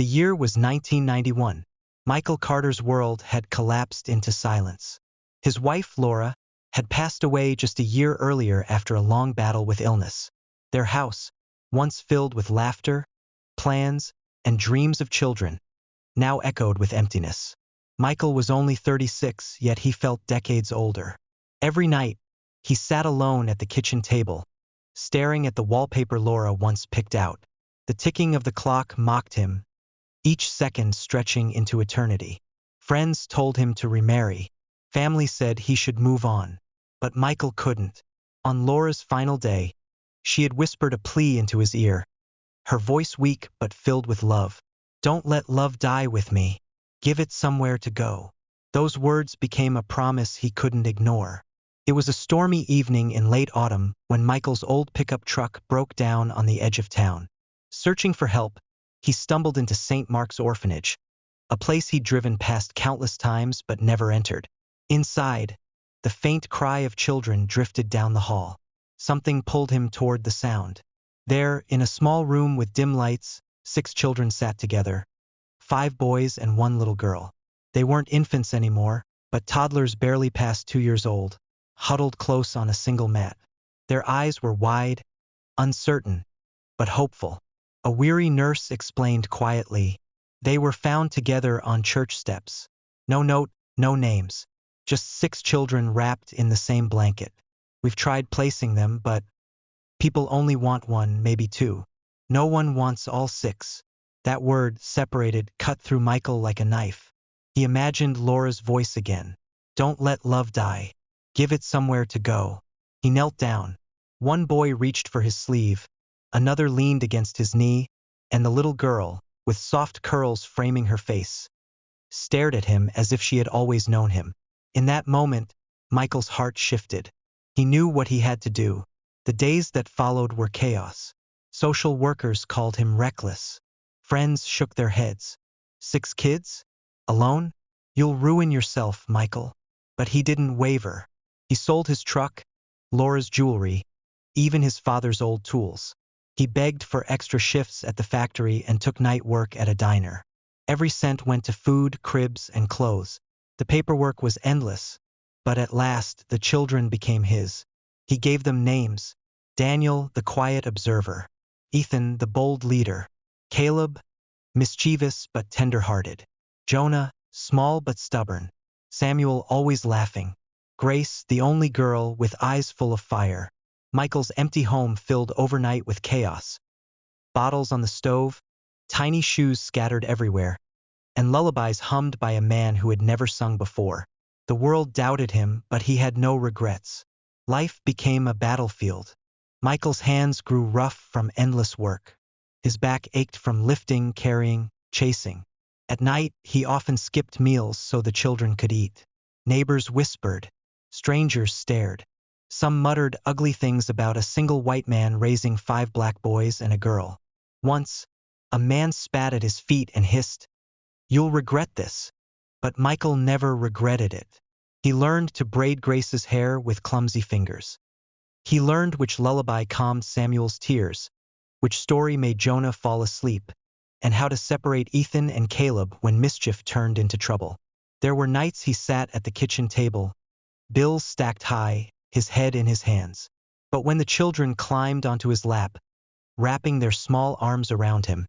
The year was 1991. Michael Carter's world had collapsed into silence. His wife, Laura, had passed away just a year earlier after a long battle with illness. Their house, once filled with laughter, plans, and dreams of children, now echoed with emptiness. Michael was only 36, yet he felt decades older. Every night, he sat alone at the kitchen table, staring at the wallpaper Laura once picked out. The ticking of the clock mocked him, each second stretching into eternity. Friends told him to remarry. Family said he should move on. But Michael couldn't. On Laura's final day, she had whispered a plea into his ear, her voice weak but filled with love. "Don't let love die with me. Give it somewhere to go." Those words became a promise he couldn't ignore. It was a stormy evening in late autumn when Michael's old pickup truck broke down on the edge of town. Searching for help, he stumbled into St. Mark's Orphanage, a place he'd driven past countless times but never entered. Inside, the faint cry of children drifted down the hall. Something pulled him toward the sound. There, in a small room with dim lights, 6 children sat together, 5 boys and 1 little girl. They weren't infants anymore, but toddlers barely past 2 years old, huddled close on a single mat. Their eyes were wide, uncertain, but hopeful. A weary nurse explained quietly, "They were found together on church steps. No note, no names. Just 6 children wrapped in the same blanket. We've tried placing them, but people only want 1, maybe 2. No one wants all 6. That word, separated, cut through Michael like a knife. He imagined Laura's voice again. "Don't let love die. Give it somewhere to go." He knelt down. One boy reached for his sleeve, another leaned against his knee, and the little girl, with soft curls framing her face, stared at him as if she had always known him. In that moment, Michael's heart shifted. He knew what he had to do. The days that followed were chaos. Social workers called him reckless. Friends shook their heads. 6 kids? Alone? You'll ruin yourself, Michael. But he didn't waver. He sold his truck, Laura's jewelry, even his father's old tools. He begged for extra shifts at the factory and took night work at a diner. Every cent went to food, cribs, and clothes. The paperwork was endless, but at last the children became his. He gave them names: Daniel, the quiet observer; Ethan, the bold leader; Caleb, mischievous but tender-hearted; Jonah, small but stubborn; Samuel, always laughing; Grace, the only girl, with eyes full of fire. Michael's empty home filled overnight with chaos. Bottles on the stove, tiny shoes scattered everywhere, and lullabies hummed by a man who had never sung before. The world doubted him, but he had no regrets. Life became a battlefield. Michael's hands grew rough from endless work. His back ached from lifting, carrying, chasing. At night, he often skipped meals so the children could eat. Neighbors whispered. Strangers stared. Some muttered ugly things about a single white man raising 5 black boys and a girl. Once, a man spat at his feet and hissed, "You'll regret this." But Michael never regretted it. He learned to braid Grace's hair with clumsy fingers. He learned which lullaby calmed Samuel's tears, which story made Jonah fall asleep, and how to separate Ethan and Caleb when mischief turned into trouble. There were nights he sat at the kitchen table, bills stacked high, his head in his hands. But when the children climbed onto his lap, wrapping their small arms around him,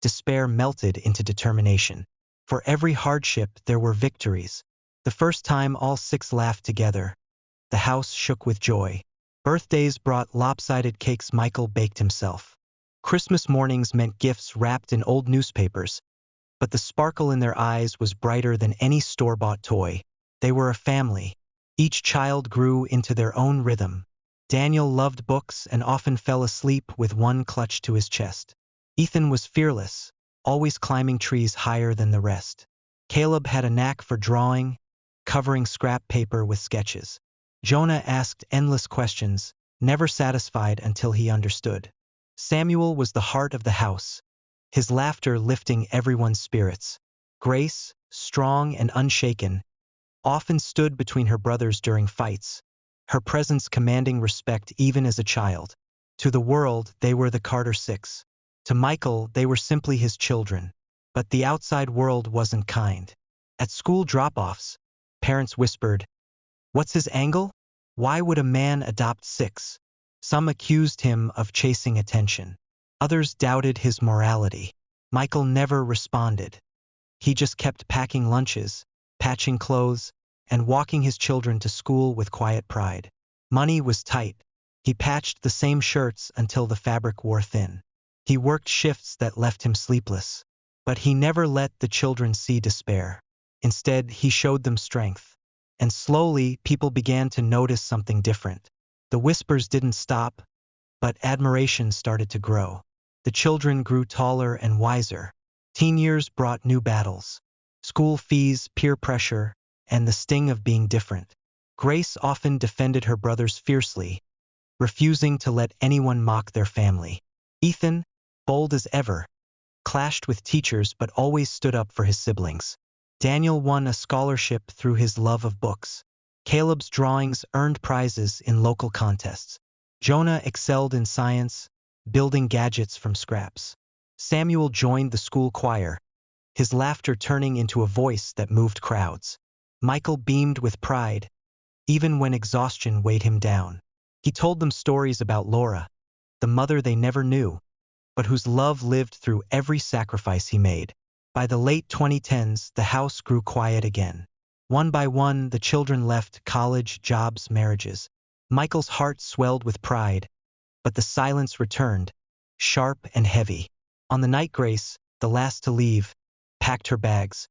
despair melted into determination. For every hardship there were victories. The first time all 6 laughed together, the house shook with joy. Birthdays brought lopsided cakes Michael baked himself. Christmas mornings meant gifts wrapped in old newspapers, but the sparkle in their eyes was brighter than any store-bought toy. They were a family. Each child grew into their own rhythm. Daniel loved books and often fell asleep with one clutched to his chest. Ethan was fearless, always climbing trees higher than the rest. Caleb had a knack for drawing, covering scrap paper with sketches. Jonah asked endless questions, never satisfied until he understood. Samuel was the heart of the house, his laughter lifting everyone's spirits. Grace, strong and unshaken, often stood between her brothers during fights, her presence commanding respect even as a child. To the world, they were the Carter 6. To Michael, they were simply his children. But the outside world wasn't kind. At school drop-offs, parents whispered, "What's his angle? Why would a man adopt 6?" Some accused him of chasing attention. Others doubted his morality. Michael never responded. He just kept packing lunches, patching clothes, and walking his children to school with quiet pride. Money was tight. He patched the same shirts until the fabric wore thin. He worked shifts that left him sleepless. But he never let the children see despair. Instead, he showed them strength. And slowly, people began to notice something different. The whispers didn't stop, but admiration started to grow. The children grew taller and wiser. Teen years brought new battles. School fees, peer pressure, and the sting of being different. Grace often defended her brothers fiercely, refusing to let anyone mock their family. Ethan, bold as ever, clashed with teachers but always stood up for his siblings. Daniel won a scholarship through his love of books. Caleb's drawings earned prizes in local contests. Jonah excelled in science, building gadgets from scraps. Samuel joined the school choir, his laughter turning into a voice that moved crowds. Michael beamed with pride, even when exhaustion weighed him down. He told them stories about Laura, the mother they never knew, but whose love lived through every sacrifice he made. By the late 2010s, the house grew quiet again. One by one, the children left college, jobs, marriages. Michael's heart swelled with pride, but the silence returned, sharp and heavy. On the night Grace, the last to leave, packed her bags,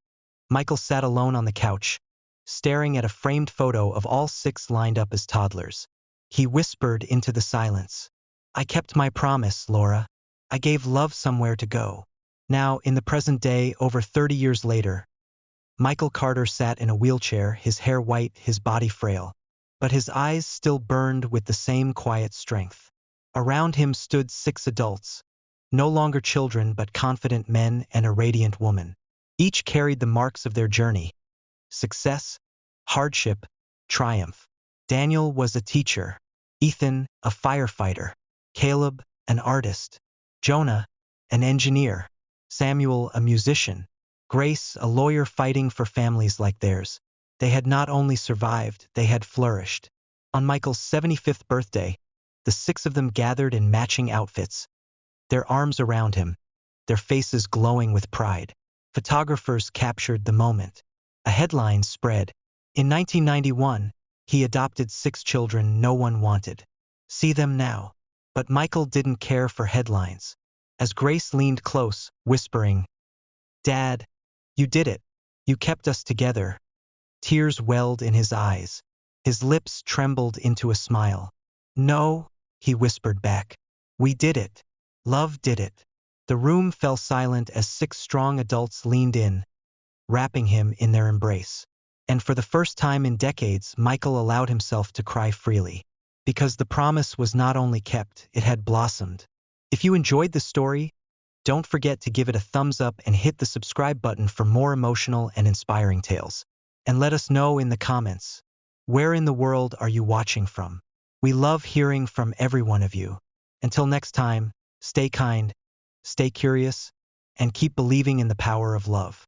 Michael sat alone on the couch, staring at a framed photo of all 6 lined up as toddlers. He whispered into the silence, "I kept my promise, Laura. I gave love somewhere to go." Now, in the present day, over 30 years later, Michael Carter sat in a wheelchair, his hair white, his body frail, but his eyes still burned with the same quiet strength. Around him stood 6 adults, no longer children but confident men and a radiant woman. Each carried the marks of their journey: success, hardship, triumph. Daniel was a teacher, Ethan, a firefighter, Caleb, an artist, Jonah, an engineer, Samuel, a musician, Grace, a lawyer fighting for families like theirs. They had not only survived, they had flourished. On Michael's 75th birthday, the 6 of them gathered in matching outfits, their arms around him, their faces glowing with pride. Photographers captured the moment. A headline spread. In 1991, he adopted 6 children no one wanted. See them now. But Michael didn't care for headlines. As Grace leaned close, whispering, "Dad, you did it. You kept us together." Tears welled in his eyes. His lips trembled into a smile. "No," he whispered back. "We did it. Love did it." The room fell silent as 6 strong adults leaned in, wrapping him in their embrace. And for the first time in decades, Michael allowed himself to cry freely. Because the promise was not only kept, it had blossomed. If you enjoyed the story, don't forget to give it a thumbs up and hit the subscribe button for more emotional and inspiring tales. And let us know in the comments, where in the world are you watching from? We love hearing from every one of you. Until next time, stay kind, stay curious, and keep believing in the power of love.